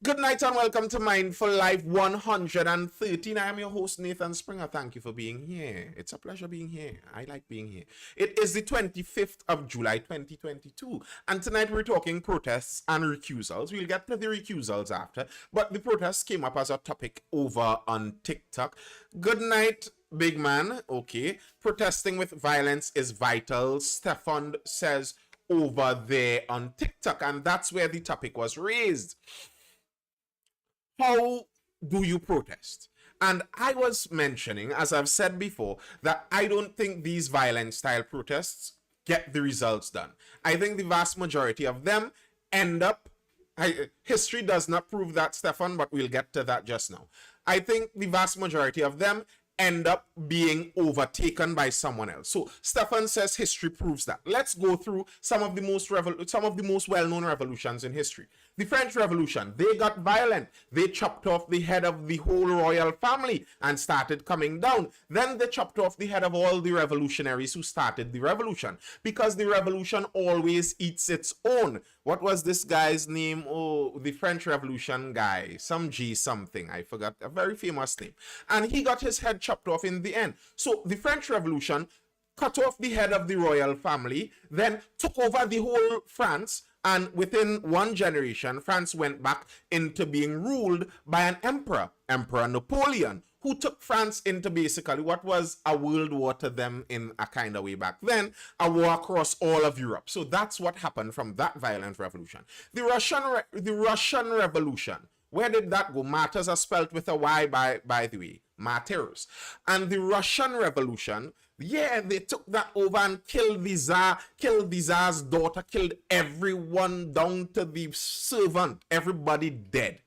Good night and welcome to Mindful Live 113. I am your host, Nathan Springer. Thank you for being here. It's a pleasure being here. I like being here. It is the 25th of July, 2022. And tonight we're talking protests and recusals. We'll get to the recusals after. But the protests came up as a topic over on TikTok. Good night, big man. Okay. Protesting with violence is vital, Stefan says over there on TikTok. And that's where the topic was raised. How do you protest? And I was mentioning, as I've said before, that I don't think these violent style protests get the results done. I think the vast majority of them end up, history does not prove that, Stefan, but we'll get to that just now. I think the vast majority of them end up being overtaken by someone else. So Stefan says history proves that. Let's go through some of the most well-known revolutions in history. The French Revolution, they got violent. They chopped off the head of the whole royal family and started coming down. Then they chopped off the head of all the revolutionaries who started the revolution, because the revolution always eats its own. What was this guy's name? Oh, the French Revolution guy, some G something, I forgot, a very famous name. And he got his head chopped off in the end. So the French Revolution cut off the head of the royal family, then took over the whole France, and within one generation, France went back into being ruled by an emperor, Emperor Napoleon, who took France into basically what was a world war to them in a kind of way back then, a war across all of Europe. So that's what happened from that violent revolution. The Russian Revolution, where did that go? Martyrs are spelled with a Y, by the way. Martyrs. And the Russian Revolution, yeah, they took that over and killed the Tsar, killed the Tsar's daughter, killed everyone down to the servant. Everybody dead.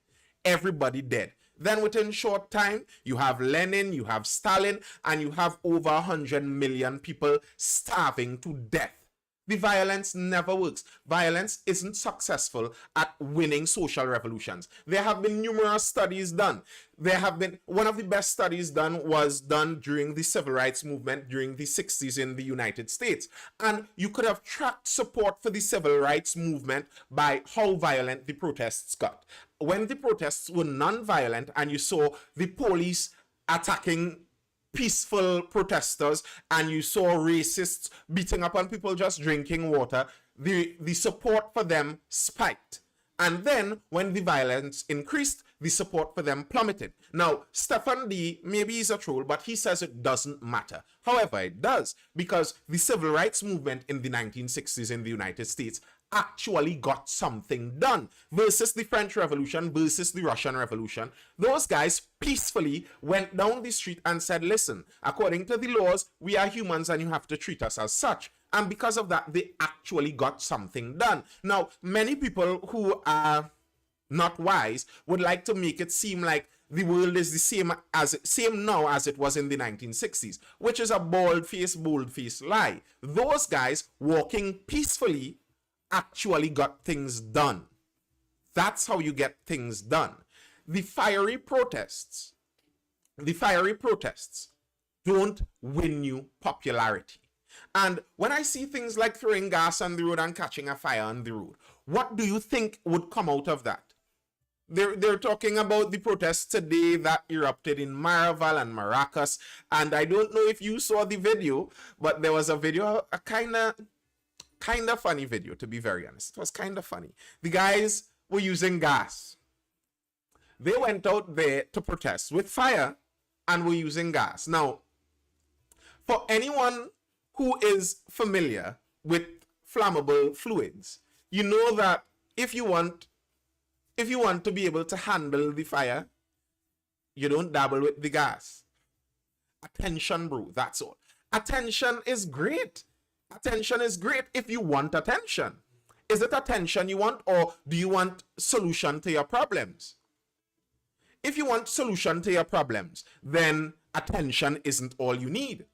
Everybody dead. Then within short time, you have Lenin, you have Stalin, and you have over 100 million people starving to death. The violence never works. Violence isn't successful at winning social revolutions. There have been numerous studies done. One of the best studies done was done during the civil rights movement during the 60s in the United States. And you could have tracked support for the civil rights movement by how violent the protests got. When the protests were non-violent and you saw the police attacking peaceful protesters and you saw racists beating up on people just drinking water, the support for them spiked. And then when the violence increased, the support for them plummeted. Now, Stefan D, maybe he's a troll, but he says it doesn't matter. However, it does, because the civil rights movement in the 1960s in the United States actually got something done, versus the French Revolution, versus the Russian Revolution. Those guys peacefully went down the street and said, listen, according to the laws, we are humans and you have to treat us as such. And because of that, they actually got something done. Now, many people who are not wise would like to make it seem like the world is the same now as it was in the 1960s, which is a bold-faced lie. Those guys walking peacefully actually got things done. That's how you get things done. The fiery protests don't win you popularity. And when I see things like throwing gas on the road and catching a fire on the road, what do you think would come out of that? They're talking about the protests today that erupted in Maraval and Maracas, and I don't know if you saw the video, but there was a video, a kind of funny video, to be very honest. It was kind of funny. The guys were using gas. They went out there to protest with fire and were using gas. Now, for anyone who is familiar with flammable fluids, you know that if you want to be able to handle the fire, you don't dabble with the gas. Attention, bro, that's all. Attention is great. Attention is great if you want attention. Is it attention you want, or do you want solution to your problems? If you want solution to your problems, then attention isn't all you need.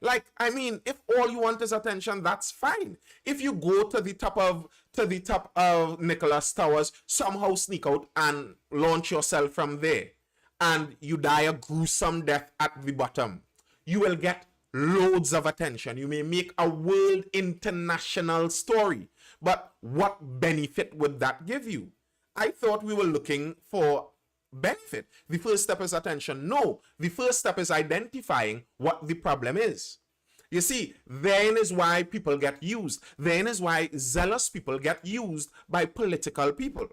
Like, I mean, if all you want is attention, that's fine. If you go to the top of Nicholas Towers, somehow sneak out and launch yourself from there, and you die a gruesome death at the bottom, you will get loads of attention. You may make a world international story, but what benefit would that give you? I thought we were looking for benefit. The first step is attention. No, the first step is identifying what the problem is. You see, then is why people get used. Then is why zealous people get used by political people.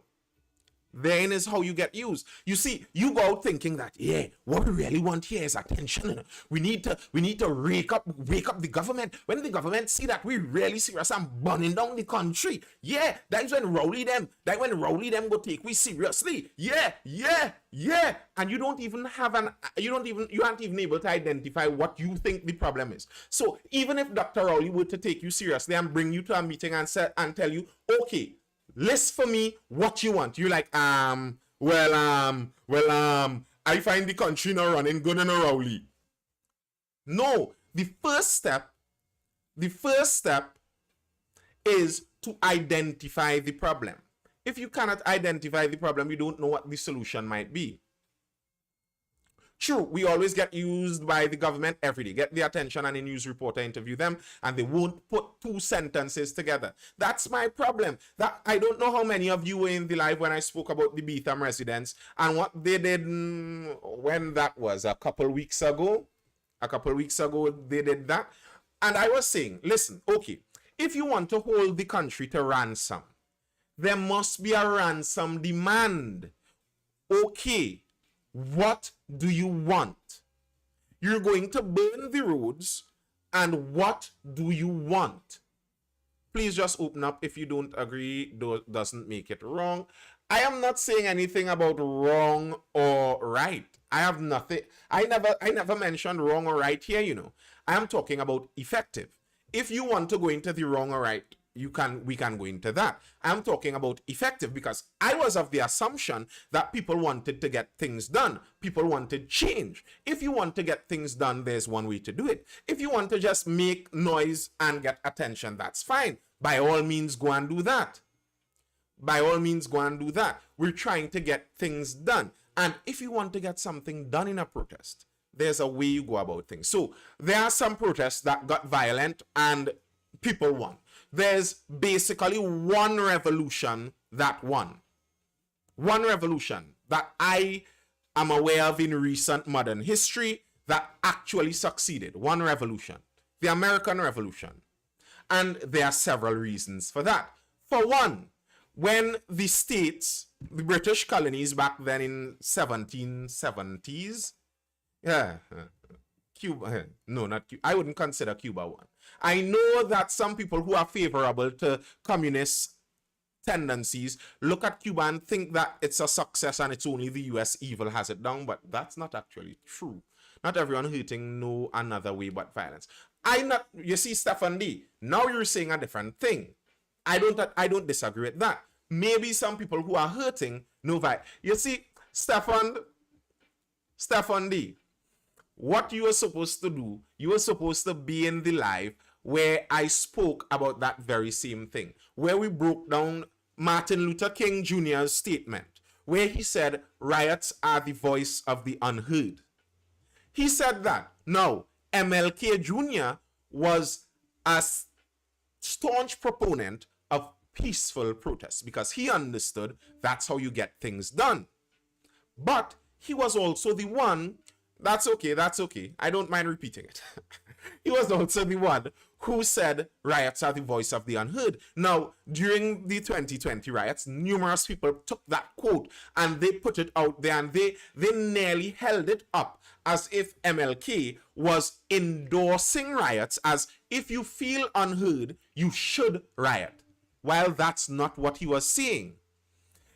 Then is how you get used. You see, you go out thinking that, yeah, what we really want here is attention. We need to wake up the government. When the government see that we really serious and burning down the country, yeah, that's when Rowley them go take we seriously. Yeah. And you aren't even able to identify what you think the problem is. So even if Dr. Rowley were to take you seriously and bring you to a meeting and tell you, okay, list for me what you want. You're like, I find the country not running good in a Rowley. No, the first step is to identify the problem. If you cannot identify the problem, you don't know what the solution might be. True, we always get used by the government every day. Get the attention and a news reporter interview them and they won't put two sentences together. That's my problem. That I don't know how many of you were in the live when I spoke about the Betham residents and what they did when that was a couple weeks ago. They did that. And I was saying, listen, okay, if you want to hold the country to ransom, there must be a ransom demand. Okay. What do you want? You're going to burn the roads, and what do you want? Please just open up if you don't agree. Doesn't make it wrong. I am not saying anything about wrong or right. I have nothing. I never mentioned wrong or right here, you know. I am talking about effective. If you want to go into the wrong or right, we can go into that. I'm talking about effective because I was of the assumption that people wanted to get things done. People wanted change. If you want to get things done, there's one way to do it. If you want to just make noise and get attention, that's fine. By all means, go and do that. We're trying to get things done. And if you want to get something done in a protest, there's a way you go about things. So there are some protests that got violent and people won. There's basically one revolution that won. One revolution that I am aware of in recent modern history that actually succeeded. One revolution. The American Revolution. And there are several reasons for that. For one, when the states, the British colonies back then in 1770s, Cuba, no, not Cuba. I wouldn't consider Cuba one. I know that some people who are favorable to communist tendencies look at Cuba and think that it's a success and it's only the US evil has it down, but that's not actually true. Not everyone hurting know another way but violence. You see, Stefan D, now you're saying a different thing. I don't disagree with that. Maybe some people who are hurting know violence. You see, Stefan D, what you were supposed to do, you were supposed to be in the live where I spoke about that very same thing, where we broke down Martin Luther King Jr.'s statement, where he said riots are the voice of the unheard. He said that. Now, MLK Jr. was a staunch proponent of peaceful protests because he understood that's how you get things done. But he was also the one, that's okay, I don't mind repeating it. He was also the one who said riots are the voice of the unheard. Now, during the 2020 riots, numerous people took that quote and they put it out there and they nearly held it up as if MLK was endorsing riots, as if you feel unheard, you should riot. While that's not what he was saying.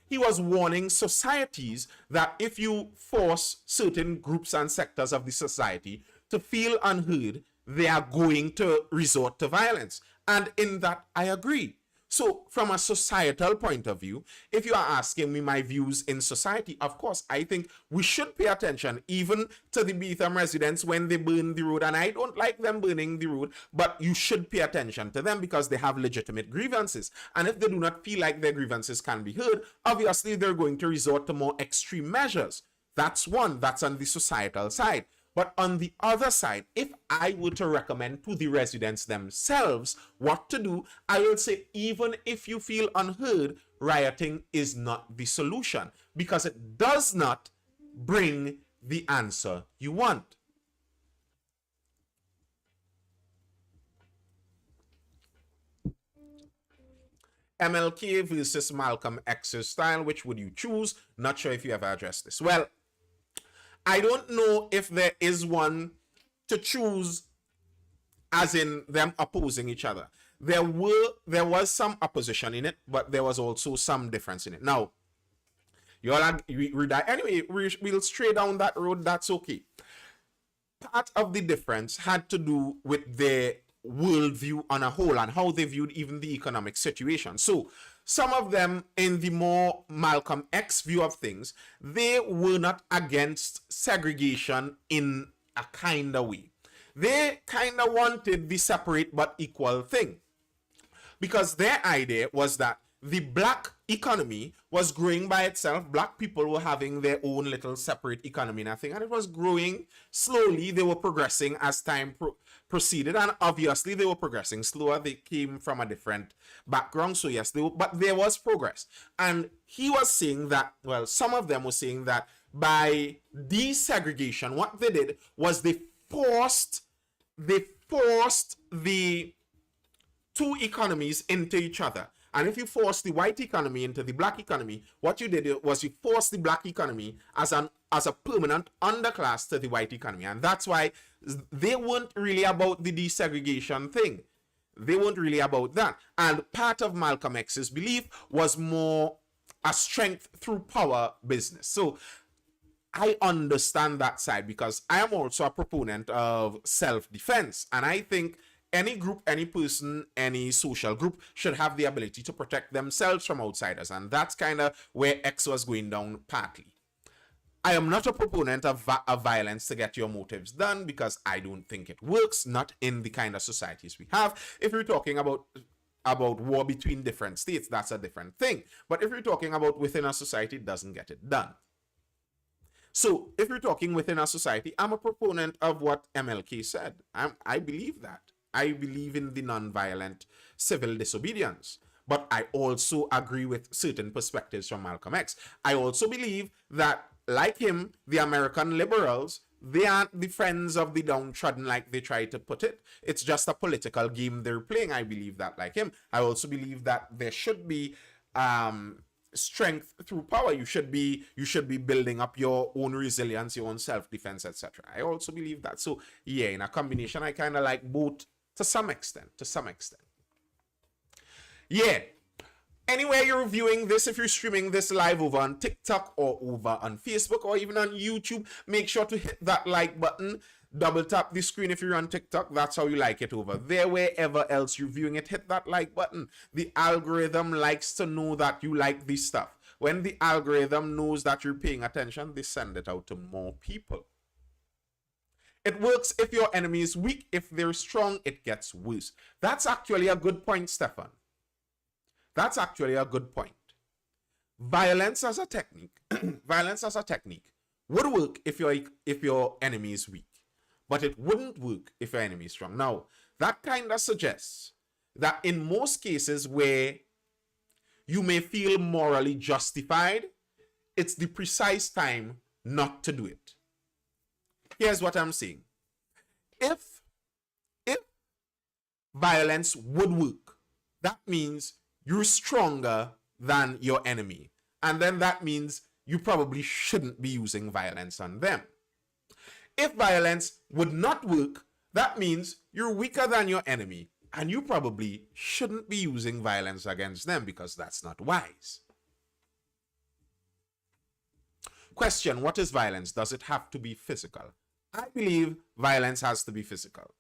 He was warning societies that if you force certain groups and sectors of the society to feel unheard, they are going to resort to violence. And in that, I agree. So from a societal point of view, if you are asking me my views in society, of course, I think we should pay attention even to the Betham residents when they burn the road. And I don't like them burning the road, but you should pay attention to them because they have legitimate grievances. And if they do not feel like their grievances can be heard, obviously they're going to resort to more extreme measures. That's one. That's on the societal side. But on the other side, if I were to recommend to the residents themselves what to do, I would say even if you feel unheard, rioting is not the solution because it does not bring the answer you want. MLK versus Malcolm X's style, which would you choose? Not sure if you ever addressed this. Well, I don't know if there is one to choose as in them opposing each other. There was some opposition in it, but there was also some difference in it. Now, anyway, we'll stray down that road, that's okay. Part of the difference had to do with their worldview on a whole and how they viewed even the economic situation. So some of them, in the more Malcolm X view of things, they were not against segregation in a kind of way. They kind of wanted the separate but equal thing, because their idea was that the black economy was growing by itself. Black people were having their own little separate economy and everything, and it was growing slowly. They were progressing as time proceeded, and obviously they were progressing slower. They came from a different background, so yes, but there was progress. And he was saying that, well, some of them were saying that by desegregation, what they did was they forced the two economies into each other. And if you force the white economy into the black economy, what you did was you forced the black economy as a permanent underclass to the white economy. And that's why they weren't really about the desegregation thing. They weren't really about that. And part of Malcolm X's belief was more a strength through power business. So I understand that side because I am also a proponent of self-defense. And I think any group, any person, any social group should have the ability to protect themselves from outsiders. And that's kind of where X was going down partly. I am not a proponent of violence to get your motives done because I don't think it works, not in the kind of societies we have. If you're talking about war between different states, that's a different thing. But if you're talking about within a society, it doesn't get it done. So if you're talking within a society, I'm a proponent of what MLK said. I believe that. I believe in the non-violent civil disobedience. But I also agree with certain perspectives from Malcolm X. I also believe that, like him, the American liberals, they aren't the friends of the downtrodden like they try to put it. It's just a political game they're playing. I believe that, like him. I also believe that there should be strength through power. You should be building up your own resilience, your own self-defense, etc. I also believe that. So yeah, in a combination, I kind of like both to some extent. Yeah. Anywhere you're viewing this, if you're streaming this live over on TikTok or over on Facebook or even on YouTube, make sure to hit that like button. Double tap the screen if you're on TikTok. That's how you like it over there. Wherever else you're viewing it, hit that like button. The algorithm likes to know that you like this stuff. When the algorithm knows that you're paying attention, they send it out to more people. It works if your enemy is weak. If they're strong, it gets worse. That's actually a good point, Stefan. That's actually a good point. Violence as a technique, would work if your enemy is weak, but it wouldn't work if your enemy is strong. Now, that kind of suggests that in most cases where you may feel morally justified, it's the precise time not to do it. Here's what I'm saying. If violence would work, that means you're stronger than your enemy. And then that means you probably shouldn't be using violence on them. If violence would not work, that means you're weaker than your enemy. And you probably shouldn't be using violence against them because that's not wise. Question, what is violence? Does it have to be physical? I believe violence has to be physical.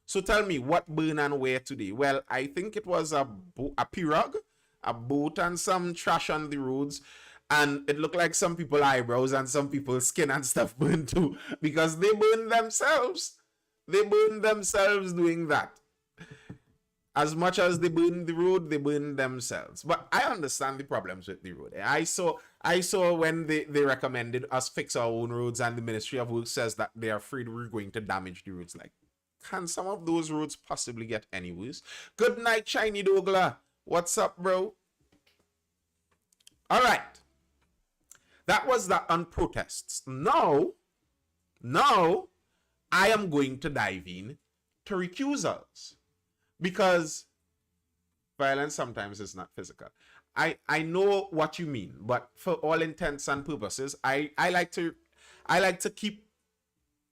So tell me, what burn and where today? Well, I think it was a pirogue, a boat, and some trash on the roads. And it looked like some people's eyebrows and some people's skin and stuff burned too, because they burned themselves. They burned themselves doing that. As much as they burn the road, they burn themselves. But I understand the problems with the road. I saw when they recommended us fix our own roads, and the Ministry of Works says that they're afraid we're going to damage the roads. Like, can some of those roads possibly get any worse? Good night, Shiny Dogla. What's up, bro? All right. That was that on protests. Now, I am going to dive in to recusals, because violence sometimes is not physical. I know what you mean, but for all intents and purposes, I like to keep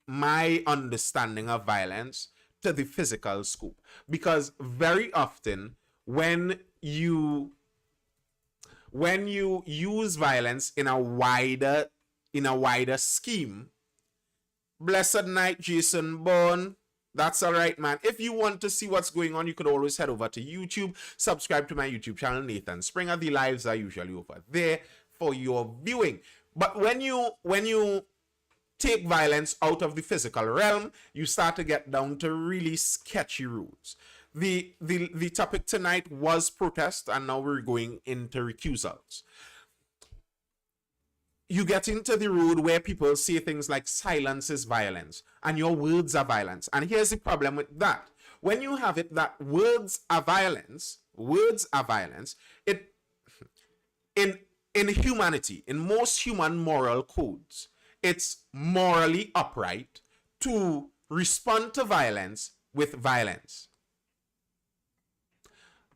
my understanding of violence to the physical scope, because very often when you use violence in a wider scheme, blessed night, Jason Bourne. That's all right, man. If you want to see what's going on, you could always head over to YouTube, subscribe to my YouTube channel, Nathan Springer. The lives are usually over there for your viewing. But when you take violence out of the physical realm, you start to get down to really sketchy rules. The topic tonight was protest, and now we're going into recusals. You get into the road where people say things like silence is violence and your words are violence. And here's the problem with that. When you have it that words are violence, it in humanity, in most human moral codes, it's morally upright to respond to violence with violence.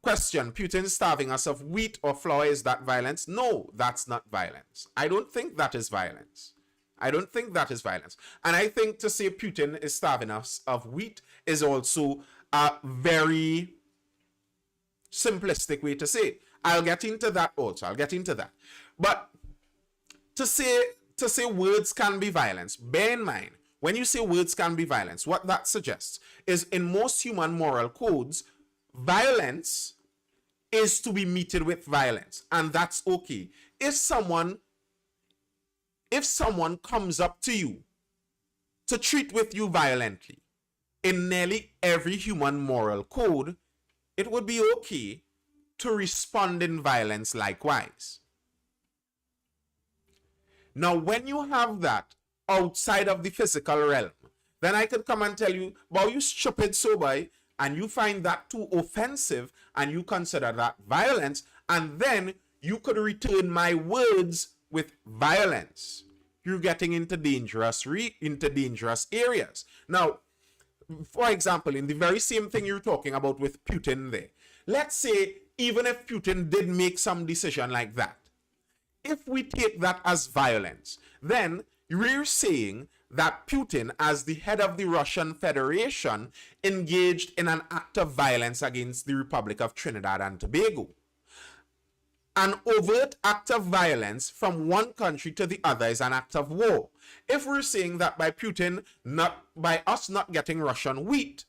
Question: Putin starving us of wheat or flour, is that violence? No, that's not violence. I don't think that is violence. And I think to say Putin is starving us of wheat is also a very simplistic way to say it. I'll get into that also. But to say words can be violence, bear in mind, when you say words can be violence, what that suggests is in most human moral codes, violence is to be meted with violence, and that's okay. If someone comes up to you to treat with you violently, in nearly every human moral code, it would be okay to respond in violence likewise. Now, when you have that outside of the physical realm, then I could come and tell you, "Bow, you stupid sober," and you find that too offensive and you consider that violence, and then you could return my words with violence. You're getting into dangerous areas. Now, for example, in the very same thing you're talking about with Putin there, let's say even if Putin did make some decision like that, if we take that as violence, then we're saying that Putin, as the head of the Russian Federation, engaged in an act of violence against the Republic of Trinidad and Tobago. An overt act of violence from one country to the other is an act of war. If we're saying that by us not getting Russian wheat,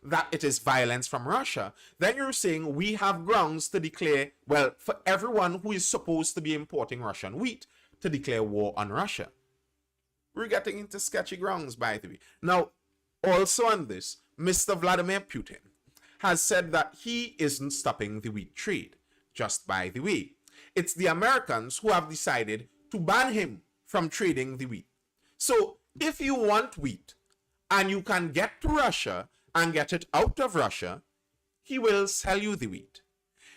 that it is violence from Russia, then you're saying we have grounds to declare, well, for everyone who is supposed to be importing Russian wheat, to declare war on Russia. We're getting into sketchy grounds, by the way. Now, also on this, Mr. Vladimir Putin has said that he isn't stopping the wheat trade. Just by the way, it's the Americans who have decided to ban him from trading the wheat. So, if you want wheat and you can get to Russia and get it out of Russia, he will sell you the wheat.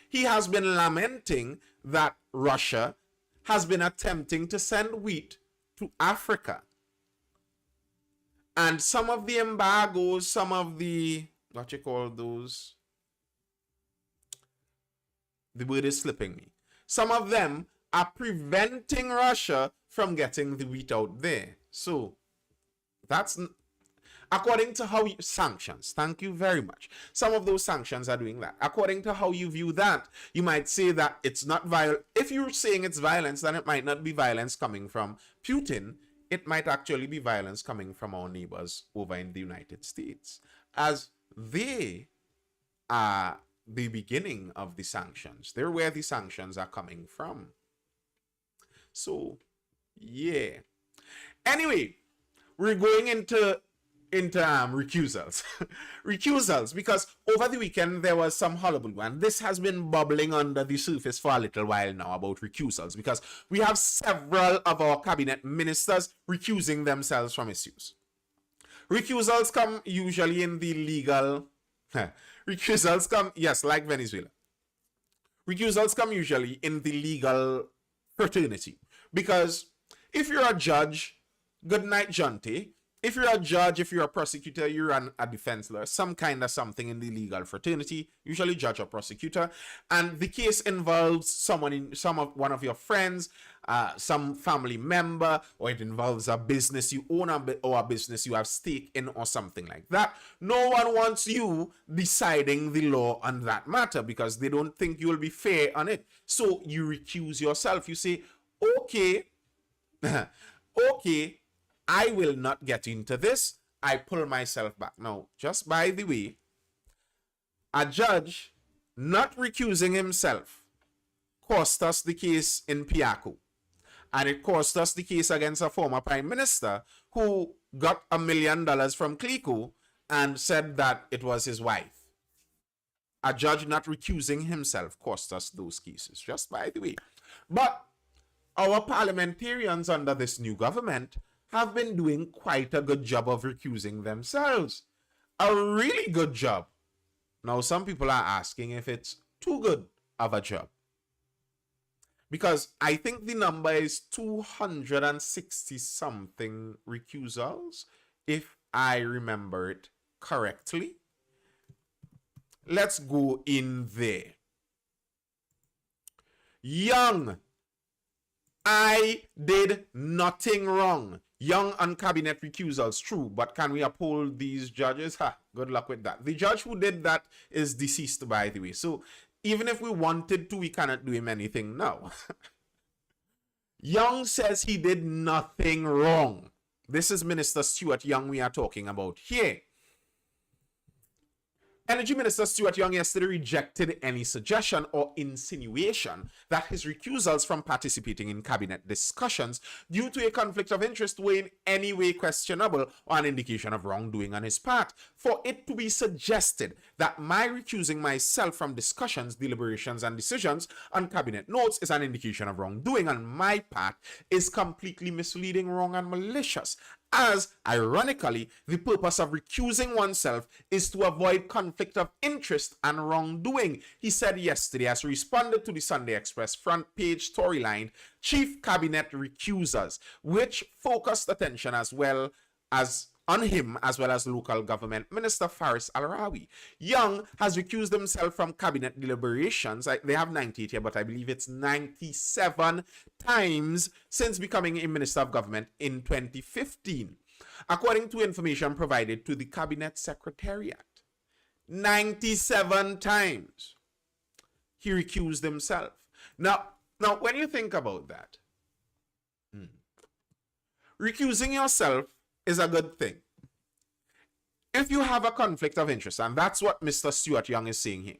He has been lamenting that Russia has been attempting to send wheat to Africa. And some of the embargoes, some of the, what you call those? The word is slipping me. Some of them are preventing Russia from getting the wheat out there. So, that's, according to how you, sanctions, thank you very much. Some of those sanctions are doing that. According to how you view that, you might say that it's not violent. If you're saying it's violence, then it might not be violence coming from Putin. It might actually be violence coming from our neighbors over in the United States, as they are the beginning of the sanctions. They're where the sanctions are coming from. So, yeah. Anyway, we're going into into recusals. Recusals, because over the weekend there was some hullabaloo, and this has been bubbling under the surface for a little while now about recusals, because we have several of our cabinet ministers recusing themselves from issues. Recusals come usually in the legal... Recusals come, yes, like Venezuela. Recusals come usually in the legal fraternity, because if you're a judge, good night, Jonty. If you're a judge, if you're a prosecutor, you're a defense lawyer, some kind of something in the legal fraternity, usually judge or prosecutor, and the case involves one of your friends, some family member, or it involves a business you own or a business you have stake in or something like that. No one wants you deciding the law on that matter because they don't think you will be fair on it. So you recuse yourself. You say, okay, okay, I will not get into this. I pull myself back. Now, just by the way, a judge not recusing himself cost us the case in Piaco. And it cost us the case against a former prime minister who got $1 million from Clico and said that it was his wife. A judge not recusing himself cost us those cases, just by the way. But our parliamentarians under this new government have been doing quite a good job of recusing themselves. A really good job. Now, some people are asking if it's too good of a job. Because I think the number is 260 something recusals, if I remember it correctly. Let's go in there. Young, I did nothing wrong. Young on cabinet recusals, true, but can we uphold these judges? Good luck with that. The judge who did that is deceased, by the way. So even if we wanted to, we cannot do him anything now. Young says he did nothing wrong. This is Minister Stuart Young we are talking about here. Energy Minister Stuart Young yesterday rejected any suggestion or insinuation that his recusals from participating in cabinet discussions due to a conflict of interest were in any way questionable or an indication of wrongdoing on his part. For it to be suggested that my recusing myself from discussions, deliberations, and decisions on cabinet notes is an indication of wrongdoing on my part is completely misleading, wrong, and malicious. As, ironically, the purpose of recusing oneself is to avoid conflict of interest and wrongdoing, he said yesterday as he responded to the Sunday Express front page storyline, Chief Cabinet Recusers, which focused attention as well as on him as well as local government minister Faris Al-Rawi. Young has recused himself from cabinet deliberations. They have 98 here, but I believe it's 97 times since becoming a minister of government in 2015, according to information provided to the cabinet secretariat. 97 times he recused himself. Now when you think about that, recusing yourself is a good thing. If you have a conflict of interest, and that's what Mr. Stuart Young is saying here,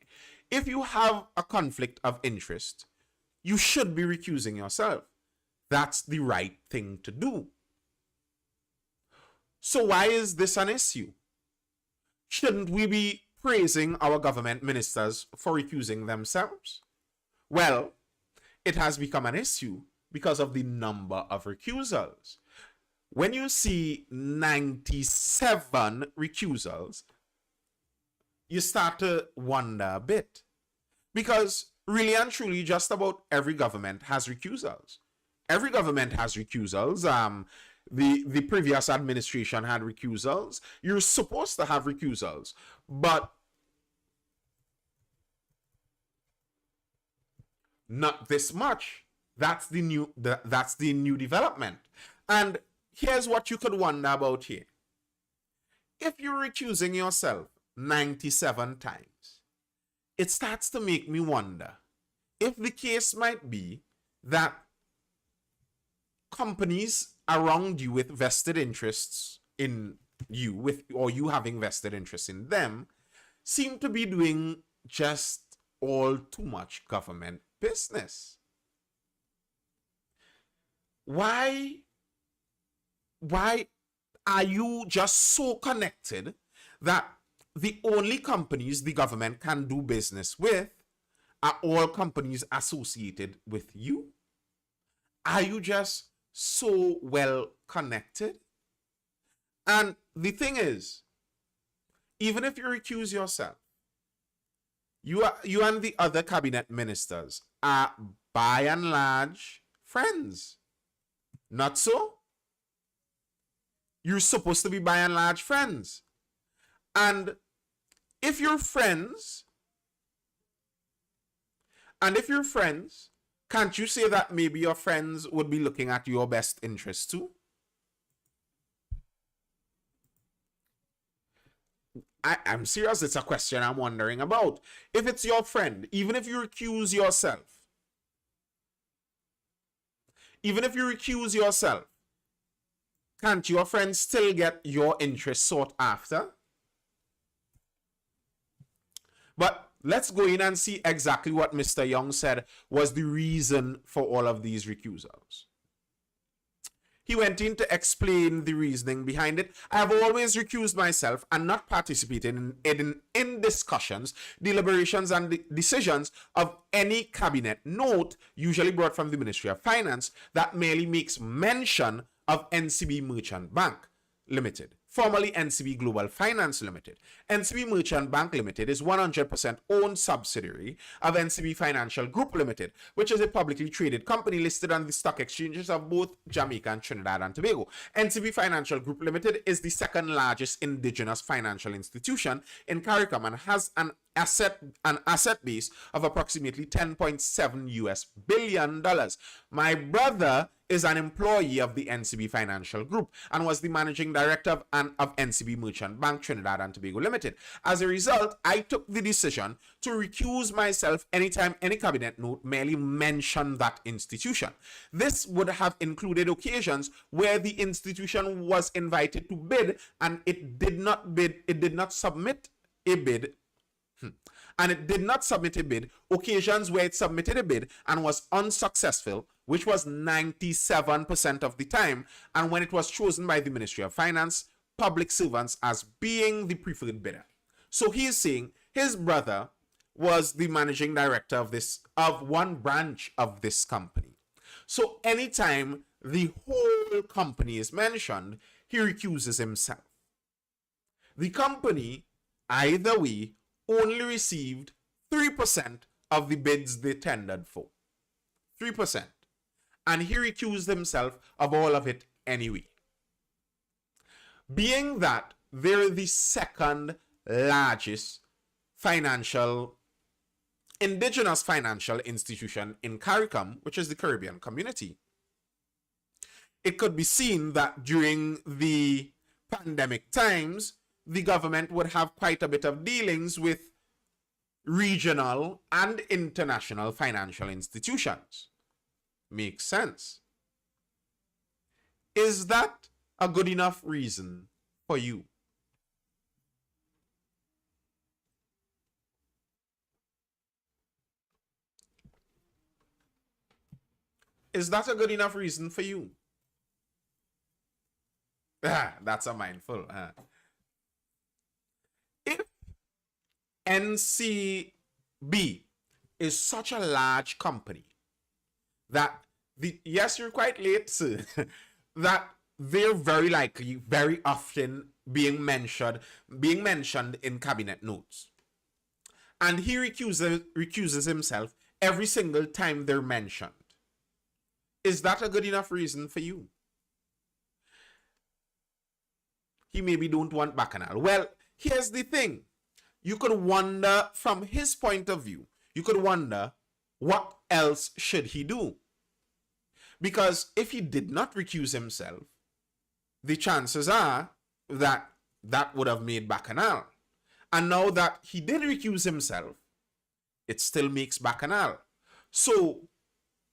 if you have a conflict of interest, you should be recusing yourself. That's the right thing to do. So why is this an issue? Shouldn't we be praising our government ministers for recusing themselves? Well, it has become an issue because of the number of recusals. When you see 97 recusals, you start to wonder a bit. Because really and truly, just about every government has recusals. Every government has recusals. The previous administration had recusals. You're supposed to have recusals. But not this much. That's the new development. And here's what you could wonder about here. If you're recusing yourself 97 times, it starts to make me wonder if the case might be that companies around you with vested interests in you, or you having vested interests in them, seem to be doing just all too much government business. Why are you just so connected that the only companies the government can do business with are all companies associated with you? Are you just so well connected? And the thing is, even if you recuse yourself, you and the other cabinet ministers are by and large friends. Not so? You're supposed to be by and large friends. And if you're friends, can't you say that maybe your friends would be looking at your best interest too? I'm serious, it's a question I'm wondering about. If it's your friend, even if you recuse yourself, can't your friend still get your interest sought after? But let's go in and see exactly what Mr. Young said was the reason for all of these recusals. He went in to explain the reasoning behind it. I have always recused myself and not participated in discussions, deliberations, and decisions of any cabinet note, usually brought from the Ministry of Finance, that merely makes mention of NCB Merchant Bank Limited, formerly NCB Global Finance Limited. NCB Merchant Bank Limited is 100% owned subsidiary of NCB Financial Group Limited, which is a publicly traded company listed on the stock exchanges of both Jamaica and Trinidad and Tobago. NCB Financial Group Limited is the second largest indigenous financial institution in CARICOM and has an asset base of approximately $10.7 billion. My brother is an employee of the NCB Financial Group and was the managing director of NCB Merchant Bank Trinidad and Tobago Limited. As a result, I took the decision to recuse myself anytime any cabinet note merely mentioned that institution. This would have included occasions where the institution was invited to bid and it did not submit a bid, occasions where it submitted a bid and was unsuccessful, which was 97% of the time, and when it was chosen by the Ministry of Finance, public servants, as being the preferred bidder. So he is saying his brother was the managing director of one branch of this company. So anytime the whole company is mentioned, he recuses himself. The company, either way, only received 3% of the bids they tendered for. 3%. And he recused himself of all of it anyway. Being that they're the second largest indigenous financial institution in CARICOM, which is the Caribbean community, it could be seen that during the pandemic times, the government would have quite a bit of dealings with regional and international financial institutions. Makes sense. Is that a good enough reason for you? Is that a good enough reason for you? That's a mindful. If NCB is such a large company that yes, you're quite late, sir, that they're very likely, very often being mentioned in cabinet notes. And he recuses himself every single time they're mentioned. Is that a good enough reason for you? He maybe don't want bacchanal. Well, here's the thing. You could wonder, from his point of view, you could wonder, what else should he do? Because if he did not recuse himself, the chances are that that would have made bacchanal. And now that he did recuse himself, it still makes bacchanal. So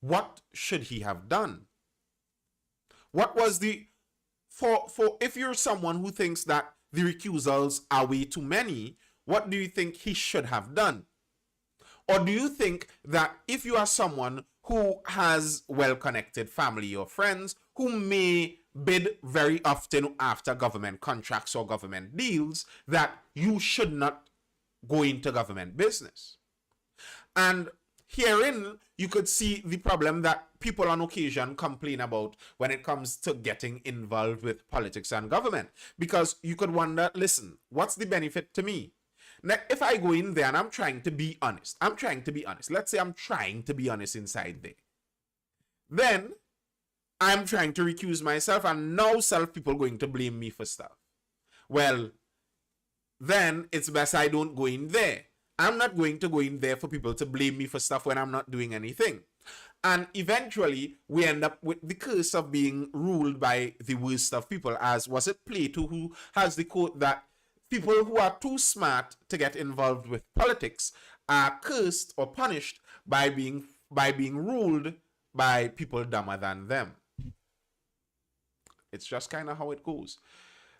what should he have done? What was the... For if you're someone who thinks that the recusals are way too many, what do you think he should have done? Or do you think that if you are someone who has well-connected family or friends who may bid very often after government contracts or government deals that you should not go into government business. And herein, you could see the problem that people on occasion complain about when it comes to getting involved with politics and government. Because you could wonder, listen, what's the benefit to me? Now, if I go in there and I'm trying to be honest, let's say I'm trying to be honest inside there, then I'm trying to recuse myself, and now self people going to blame me for stuff. Well, then it's best I don't go in there. I'm not going to go in there for people to blame me for stuff when I'm not doing anything. And eventually, we end up with the curse of being ruled by the worst of people, as was it Plato who has the quote that people who are too smart to get involved with politics are cursed or punished by being ruled by people dumber than them. It's just kind of how it goes.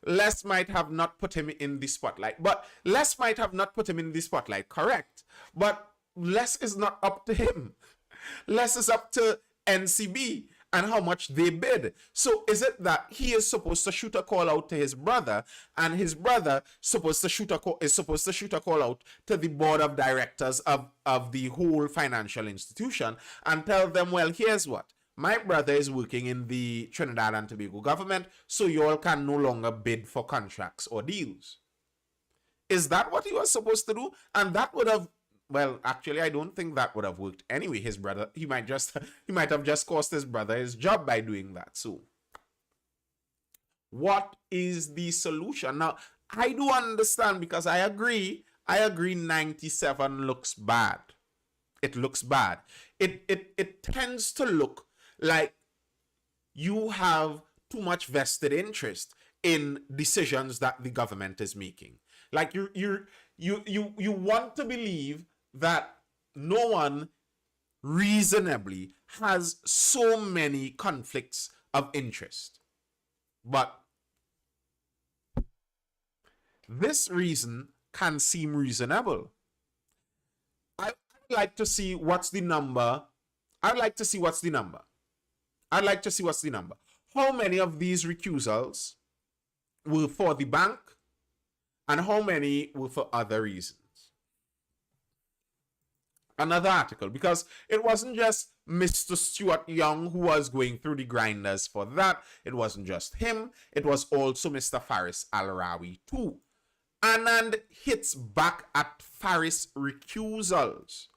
Les might have not put him in the spotlight, correct. But Les is not up to him. Les is up to NCB and how much they bid. So is it that he is supposed to shoot a call out to his brother, and his brother is supposed to shoot a call out to the board of directors of the whole financial institution and tell them, well, here's what. My brother is working in the Trinidad and Tobago government, so you all can no longer bid for contracts or deals. Is that what he was supposed to do? And that would have, well, actually, I don't think that would have worked anyway. His brother, he might have just cost his brother his job by doing that. So, what is the solution? Now, I do understand, because I agree 97 looks bad. It looks bad. It tends to look like you have too much vested interest in decisions that the government is making. Like you want to believe that no one reasonably has so many conflicts of interest. But this reason can seem reasonable. I'd like to see what's the number. How many of these recusals were for the bank, and how many were for other reasons? Another article, because it wasn't just Mr. Stuart Young who was going through the grinders for that. It wasn't just him. It was also Mr. Faris Al-Rawi too. Anand hits back at Faris recusals.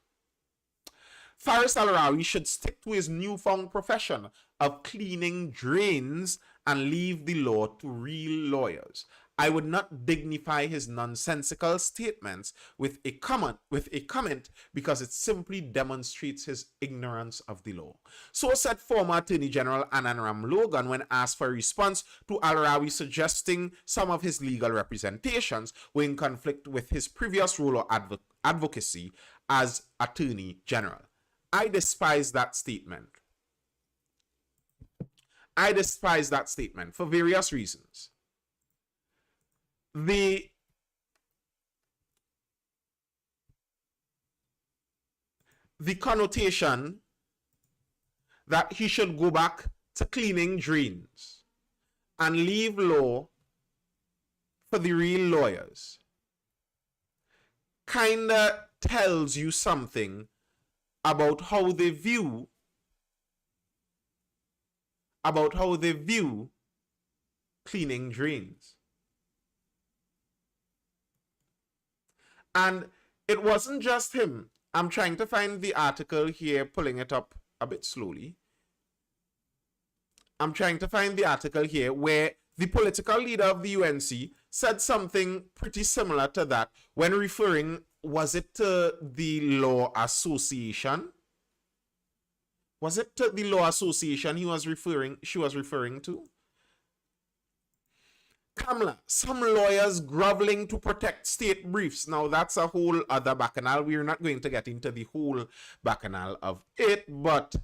Faris Al-Rawi should stick to his newfound profession of cleaning drains and leave the law to real lawyers. I would not dignify his nonsensical statements with a comment because it simply demonstrates his ignorance of the law. So said former Attorney General Ananram Logan when asked for a response to Al-Rawi suggesting some of his legal representations were in conflict with his previous role or advocacy as Attorney General. I despise that statement. For various reasons. The connotation that he should go back to cleaning drains and leave law for the real lawyers kinda tells you something about how they view cleaning drains. And it wasn't just him. I'm trying to find the article here, pulling it up a bit slowly. I'm trying to find the article here where the political leader of the UNC said something pretty similar to that when referring, was it to the law association? Was it to the law association she was referring to? Kamala, some lawyers groveling to protect state briefs. Now that's a whole other bacchanal. We're not going to get into the whole bacchanal of it, but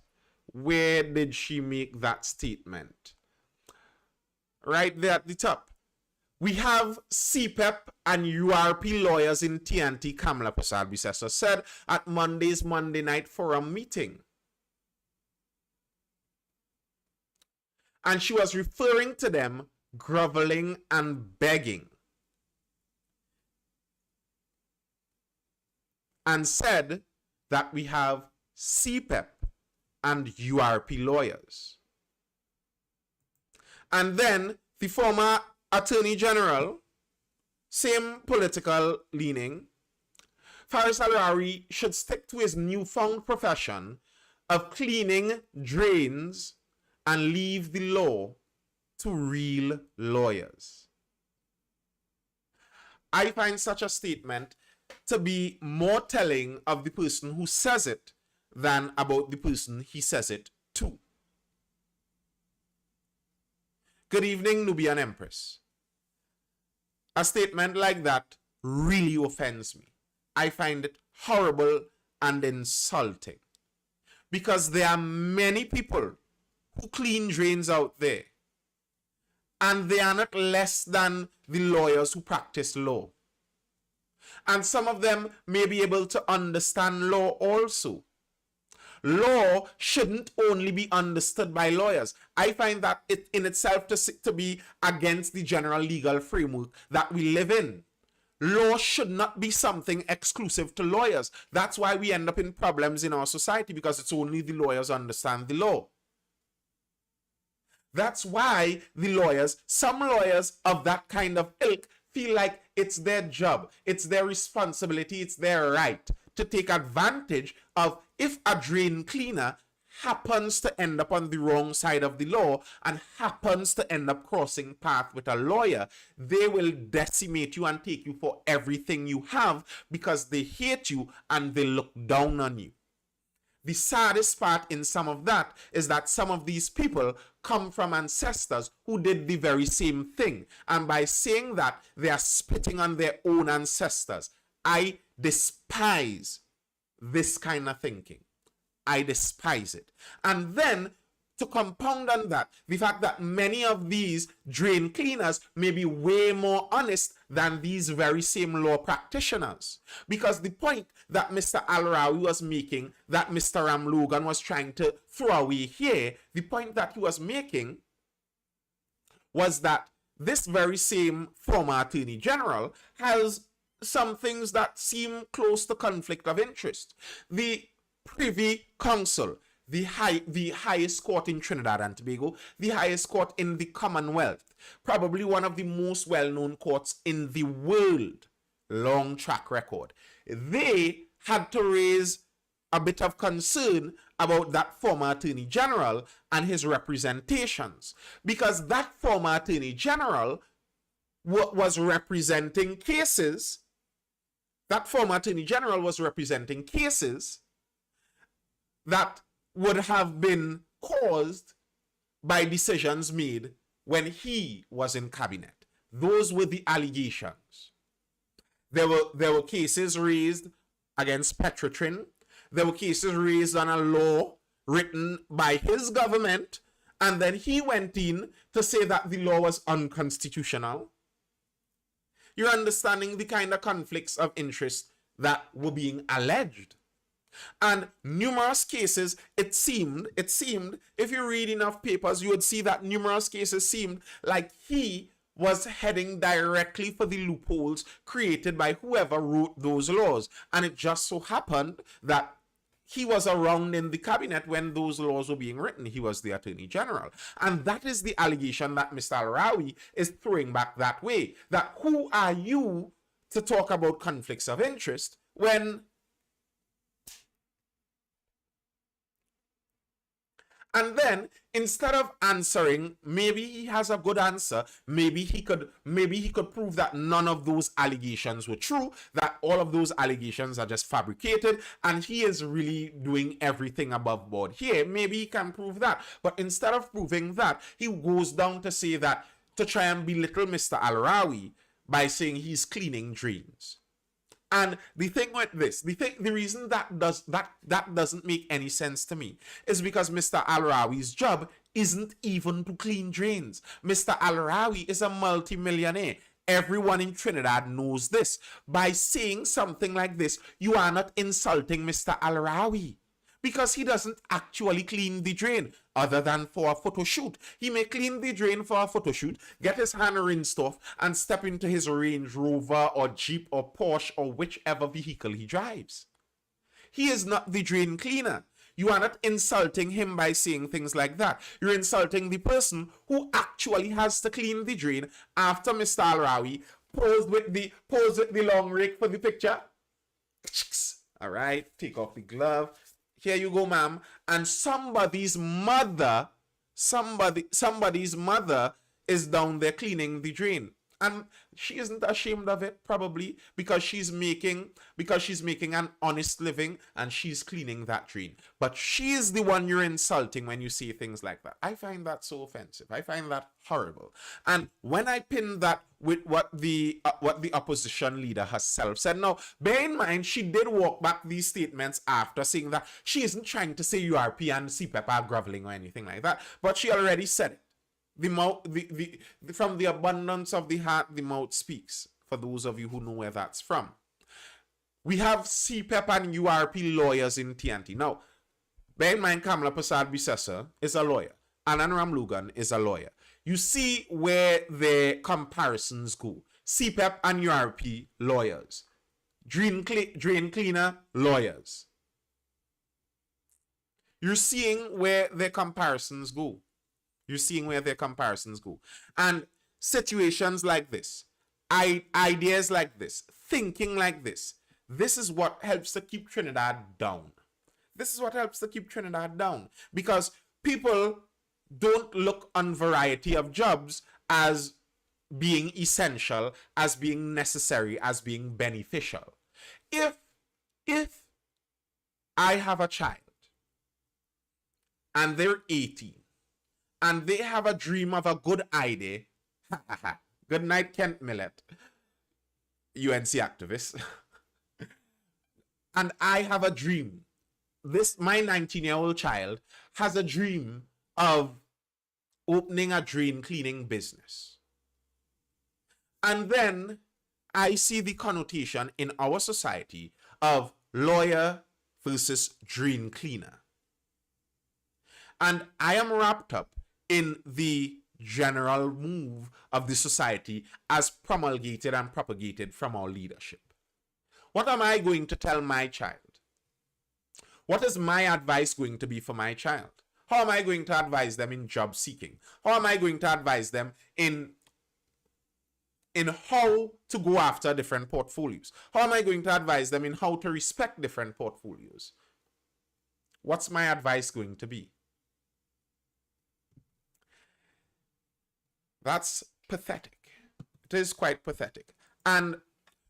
where did she make that statement? Right there at the top. We have CPEP and URP lawyers in TNT, Kamala Prasad Bisesa said at Monday's Monday Night Forum meeting. And she was referring to them groveling and begging, and said that we have CPEP and URP lawyers. And then the former Attorney General, same political leaning, Faris Al-Rawi should stick to his newfound profession of cleaning drains and leave the law to real lawyers. I find such a statement to be more telling of the person who says it than about the person he says it to. Good evening, Nubian Empress. A statement like that really offends me. I find it horrible and insulting, because there are many people who clean drains out there, and they are not less than the lawyers who practice law. And some of them may be able to understand law also. Law shouldn't only be understood by lawyers. I find that it in itself to be against the general legal framework that we live in. Law should not be something exclusive to lawyers. That's why we end up in problems in our society, because it's only the lawyers who understand the law. That's why the lawyers, some lawyers of that kind of ilk, feel like it's their job, it's their responsibility, it's their right to take advantage of if a drain cleaner happens to end up on the wrong side of the law and happens to end up crossing path with a lawyer, they will decimate you and take you for everything you have because they hate you and they look down on you. The saddest part in some of that is that some of these people come from ancestors who did the very same thing. And by saying that, they are spitting on their own ancestors. I despise this kind of thinking. I despise it. And then, to compound on that, the fact that many of these drain cleaners may be way more honest than these very same law practitioners. Because the point that Mr. Al-Rawi was making, that Mr. Ram Logan was trying to throw away here, the point that he was making was that this very same former Attorney General has some things that seem close to conflict of interest. The Privy Council, the highest court in Trinidad and Tobago, the highest court in the Commonwealth, probably one of the most well-known courts in the world, long track record. They had to raise a bit of concern about that former Attorney General and his representations, because that former Attorney General was representing cases. That former Attorney General was representing cases that would have been caused by decisions made when he was in cabinet. Those were the allegations. There were cases raised against Petrotrin. There were cases raised on a law written by his government, and then he went in to say that the law was unconstitutional. You're understanding the kind of conflicts of interest that were being alleged. And numerous cases, it seemed, if you read enough papers, you would see that numerous cases seemed like he was heading directly for the loopholes created by whoever wrote those laws. And it just so happened that he was around in the cabinet when those laws were being written. He was the Attorney General. And that is the allegation that Mr. Al-Rawi is throwing back that way. That who are you to talk about conflicts of interest when... And then, instead of answering, maybe he has a good answer. Maybe he could prove that none of those allegations were true, that all of those allegations are just fabricated, and he is really doing everything above board here. Maybe he can prove that. But instead of proving that, he goes down to say that, to try and belittle Mr. Al-Rawi by saying he's cleaning drains. And the thing with this, the reason that doesn't make any sense to me is because Mr. Al-Rawi's job isn't even to clean drains. Mr. Al-Rawi is a multi-millionaire. Everyone in Trinidad knows this. By saying something like this, you are not insulting Mr. Al-Rawi. because he doesn't actually clean the drain other than for a photo shoot. He may clean the drain for a photo shoot, get his hand rinsed off, and step into his Range Rover or Jeep or Porsche or whichever vehicle he drives. He is not the drain cleaner. You are not insulting him by saying things like that. You're insulting the person who actually has to clean the drain after Mr. Al-Rawi posed with the long rake for the picture. All right, take off the glove. Here you go, ma'am. And somebody's mother is down there cleaning the drain. And she isn't ashamed of it, probably, because she's making an honest living and she's cleaning that drain. But she's the one you're insulting when you say things like that. I find that so offensive. I find that horrible. And when I pin that with what the opposition leader herself said, now bear in mind she did walk back these statements after saying that she isn't trying to say URP and CPEP are groveling or anything like that, but she already said it. From the abundance of the heart, the mouth speaks. For those of you who know where that's from. We have CPEP and URP lawyers in TNT. Now, bear in mind, Kamala Prasad-Bissessar is a lawyer. Anand Ramlugan is a lawyer. You see where the comparisons go. CPEP and URP, lawyers. Drain cleaner, lawyers. You're seeing where the comparisons go. You're seeing where their comparisons go. And situations like this, ideas like this, thinking like this is what helps to keep Trinidad down. This is what helps to keep Trinidad down. Because people don't look on variety of jobs as being essential, as being necessary, as being beneficial. If I have a child and they're 18, and they have a dream of a good idea. Good night, Kent Millett, UNC activist. And I have a dream. My 19-year-old child has a dream of opening a drain cleaning business. And then I see the connotation in our society of lawyer versus drain cleaner. And I am wrapped up in the general move of the society as promulgated and propagated from our leadership. What am I going to tell my child? What is my advice going to be for my child? How am I going to advise them in job seeking? How am I going to advise them in how to go after different portfolios? How am I going to advise them in how to respect different portfolios? What's my advice going to be? That's pathetic. It is quite pathetic. And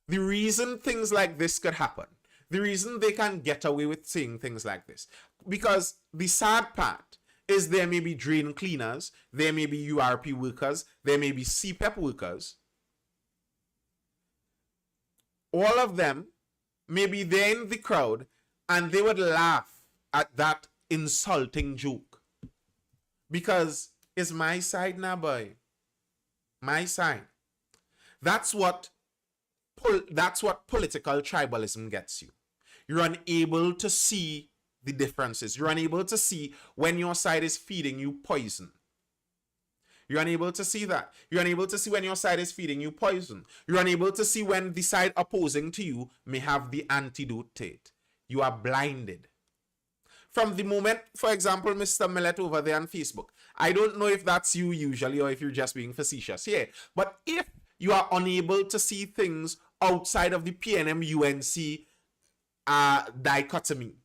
the reason things like this could happen, the reason they can get away with saying things like this, because the sad part is there may be drain cleaners, there may be URP workers, there may be CPEP workers. All of them may be there in the crowd and they would laugh at that insulting joke. Because it's my side now, boy. My side. That's what political tribalism gets you. You're unable to see the differences. You're unable to see when your side is feeding you poison. You're unable to see that. You're unable to see when your side is feeding you poison. You're unable to see when the side opposing to you may have the antidote to it. You are blinded. From the moment, for example, Mr. Millett over there on Facebook, I don't know if that's you usually or if you're just being facetious here, but if you are unable to see things outside of the PNM-UNC dichotomy,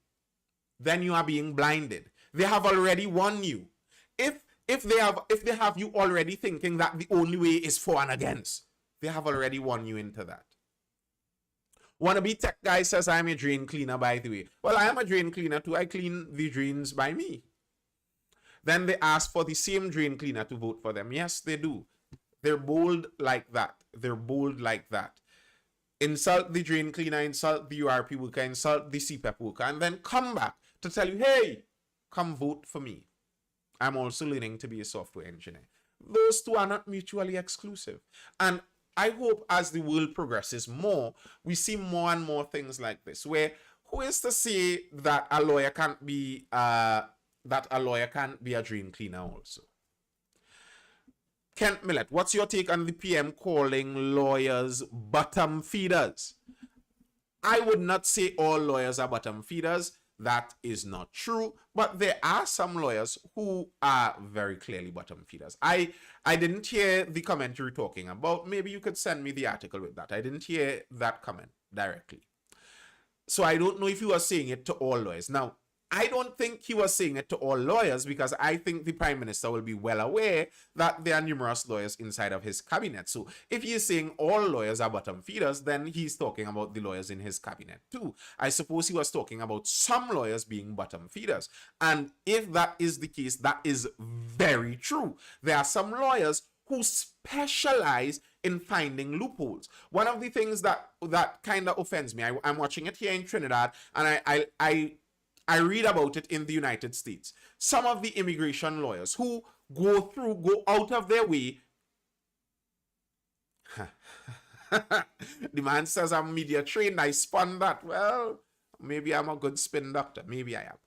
then you are being blinded. They have already won you. If they have you already thinking that the only way is for and against, they have already won you into that. Wannabe tech guy says I'm a drain cleaner, by the way. Well, I am a drain cleaner too. I clean the drains by me. Then they ask for the same drain cleaner to vote for them. Yes, they do. They're bold like that. They're bold like that. Insult the drain cleaner, insult the URP worker, insult the CPEP worker, and then come back to tell you, hey, come vote for me. I'm also learning to be a software engineer. Those two are not mutually exclusive. And I hope as the world progresses more, we see more and more things like this, where who is to say that a lawyer can't be a drain cleaner also? Kent Millett, what's your take on the PM calling lawyers bottom feeders? I would not say all lawyers are bottom feeders. That is not true, but there are some lawyers who are very clearly bottom feeders. I didn't hear the commentary talking about. Maybe you could send me the article with that. I didn't hear that comment directly. So I don't know if you are saying it to all lawyers. Now, I don't think he was saying it to all lawyers, because I think the Prime Minister will be well aware that there are numerous lawyers inside of his cabinet. So if he's saying all lawyers are bottom feeders, then he's talking about the lawyers in his cabinet too. I suppose he was talking about some lawyers being bottom feeders. And if that is the case, that is very true. There are some lawyers who specialize in finding loopholes. One of the things that kind of offends me, I'm watching it here in Trinidad, and I read about it in the United States. Some of the immigration lawyers who go out of their way. The man says I'm media trained. I spun that. Well, maybe I'm a good spin doctor. Maybe I am.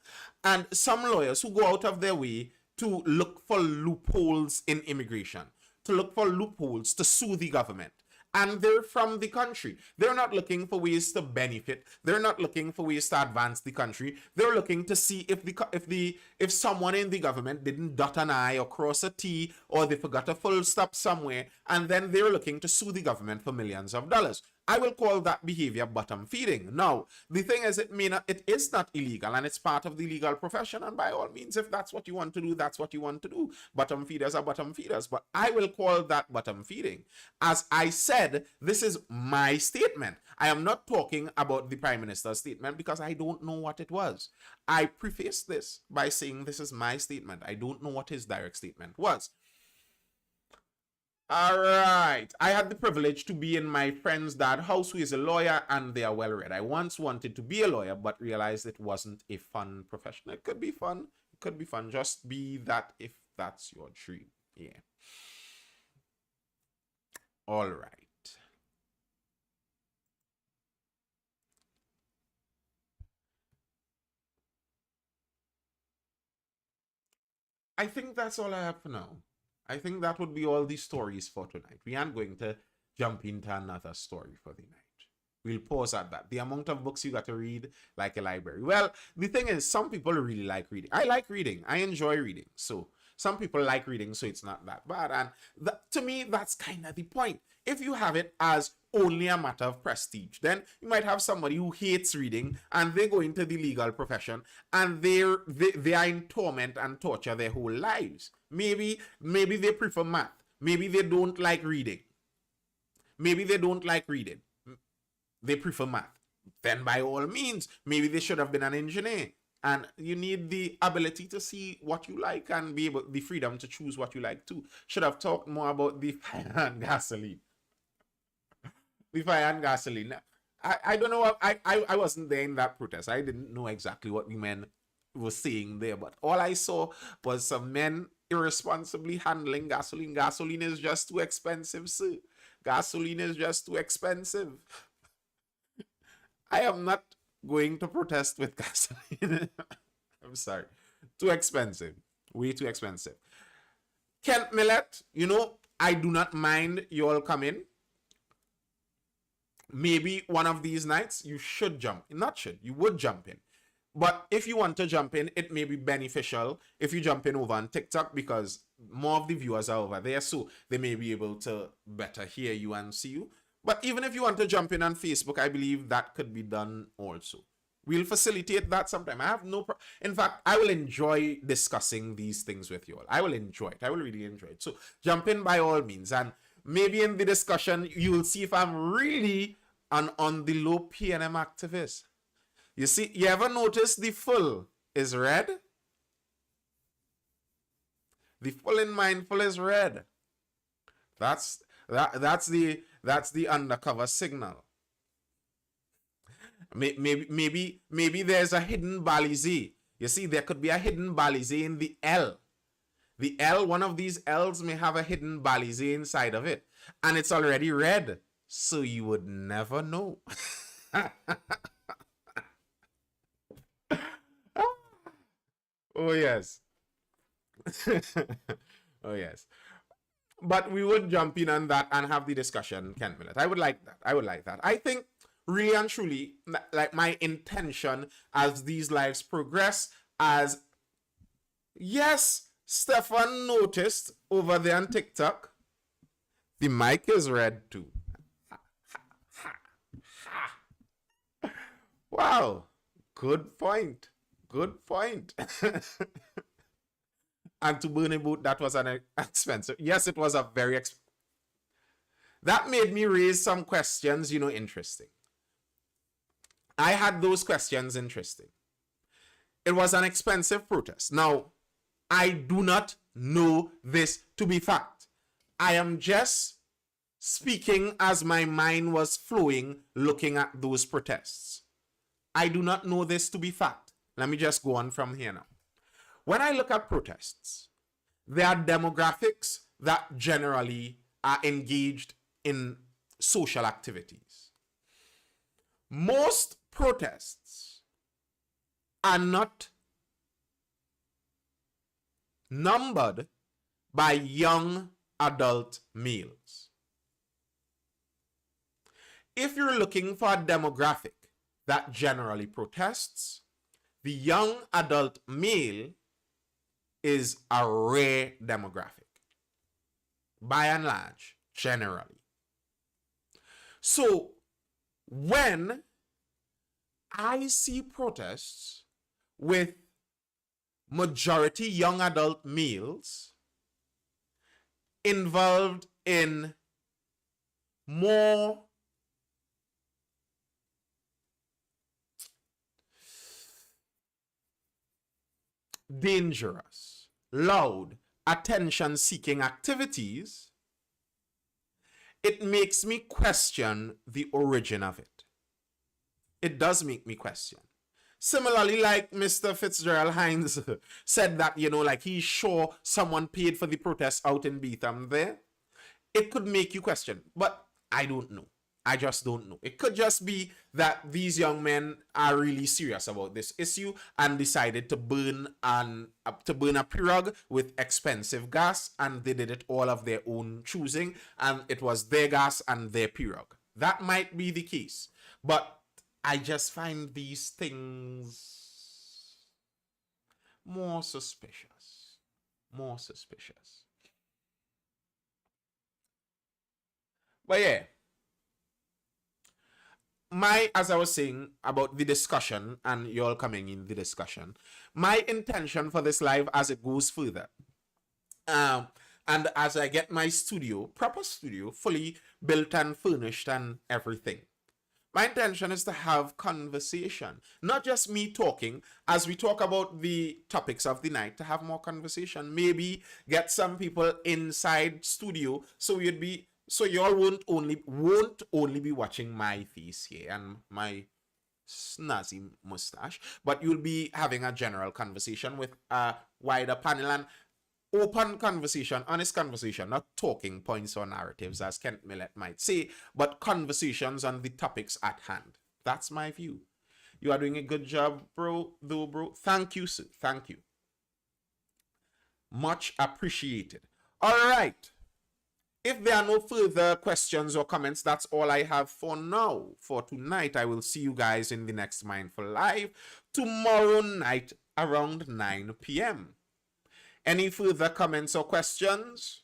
And some lawyers who go out of their way to look for loopholes in immigration, to look for loopholes to sue the government. And they're from the country. They're not looking for ways to benefit. They're not looking for ways to advance the country. They're looking to see if someone in the government didn't dot an I or cross a T, or they forgot a full stop somewhere, and then they're looking to sue the government for millions of dollars. I will call that behavior bottom feeding. Now, the thing is, it is not illegal, and it's part of the legal profession. And by all means, if that's what you want to do, that's what you want to do. Bottom feeders are bottom feeders, but I will call that bottom feeding. As I said, this is my statement. I am not talking about the Prime Minister's statement, because I don't know what it was. I preface this by saying this is my statement. I don't know what his direct statement was. All right. I had the privilege to be in my friend's dad's house, who is a lawyer, and they are well read. I once wanted to be a lawyer, but realized it wasn't a fun profession. It could be fun. It could be fun. Just be that if that's your dream. Yeah. All right. I think that's all I have for now. I think that would be all the stories for tonight. We aren't going to jump into another story for the night. We'll pause at that. The amount of books you got to read, like a library. Well, the thing is, some people really like reading. I like reading. I enjoy reading. So some people like reading, so it's not that bad. And to me, that's kind of the point. If you have it as only a matter of prestige, then you might have somebody who hates reading, and they go into the legal profession, and they are in torment and torture their whole lives. Maybe they prefer math. Maybe they don't like reading. Maybe they don't like reading. They prefer math. Then by all means, maybe they should have been an engineer. And you need the ability to see what you like and be able the freedom to choose what you like too. Should have talked more about the fire and gasoline. The fire and gasoline. I don't know. I wasn't there in that protest. I didn't know exactly what the men were saying there, but all I saw was some men irresponsibly handling gasoline. Gasoline is just too expensive, sir. Gasoline is just too expensive. I am not going to protest with gasoline. I'm sorry. Too expensive. Way too expensive. Kent Millett, I do not mind you all coming. Maybe one of these nights you should jump. You would jump in. But if you want to jump in, it may be beneficial if you jump in over on TikTok, because more of the viewers are over there, so they may be able to better hear you and see you. But even if you want to jump in on Facebook, I believe that could be done also. We'll facilitate that sometime. I have no problem. In fact, I will enjoy discussing these things with you all. I will enjoy it. I will really enjoy it. So jump in by all means. And maybe in the discussion, you will see if I'm really an on the low PNM activist. You see, you ever notice the full is red? The full in MindFULL is red. That's the undercover signal. Maybe there's a hidden balize. You see, there could be a hidden balize in the L. The L, one of these L's may have a hidden balize inside of it, and it's already red, so you would never know. Oh, yes. Oh, yes. But we would jump in on that and have the discussion, Ken Millett. I would like that. I would like that. I think really and truly, like my intention as these lives progress, as yes, Stefan noticed over there on TikTok, the mic is red too. Wow, good point. Good point. And to burn a boot, that was an expensive. Yes, it was a very expensive. That made me raise some questions, interesting. I had those questions interesting. It was an expensive protest. Now, I do not know this to be fact. I am just speaking as my mind was flowing looking at those protests. I do not know this to be fact. Let me just go on from here now. When I look at protests, there are demographics that generally are engaged in social activities. Most protests are not numbered by young adult males. If you're looking for a demographic that generally protests, the young adult male is a rare demographic, by and large, generally. So when I see protests with majority young adult males involved in more dangerous, loud, attention-seeking activities, it makes me question the origin of it. It does make me question. Similarly, like Mr. Fitzgerald Hines said that, like he's sure someone paid for the protest out in Beetham there. It could make you question, but I don't know. I just don't know. It could just be that these young men are really serious about this issue and decided to burn a pirogue with expensive gas, and they did it all of their own choosing, and it was their gas and their pirogue. That might be the case, but I just find these things more suspicious. More suspicious. But yeah. As I was saying about the discussion and you all coming in the discussion, my intention for this live as it goes further, and as I get my proper studio, fully built and furnished and everything, my intention is to have conversation, not just me talking. As we talk about the topics of the night, to have more conversation, maybe get some people inside studio, so y'all won't only be watching my face here and my snazzy mustache, but you'll be having a general conversation with a wider panel and open conversation, honest conversation, not talking points or narratives, as Kent Millett might say, but conversations on the topics at hand. That's my view. You are doing a good job, bro. Thank you, sir. Thank you. Much appreciated. All right. If there are no further questions or comments, that's all I have for now. For tonight, I will see you guys in the next Mindful Live tomorrow night around 9 p.m. Any further comments or questions?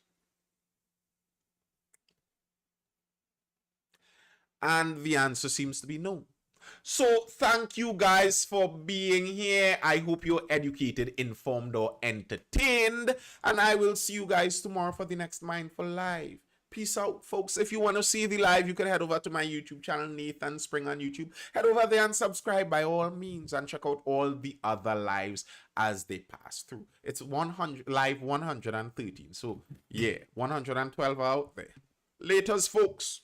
And the answer seems to be no. So thank you guys for being here. I hope you're educated, informed, or entertained. And I will see you guys tomorrow for the next Mindful Live. Peace out, folks. If you want to see the live, you can head over to my YouTube channel, Nathan Spring on YouTube. Head over there and subscribe by all means and check out all the other lives as they pass through. It's live 113. So, yeah, 112 out there. Laters, folks.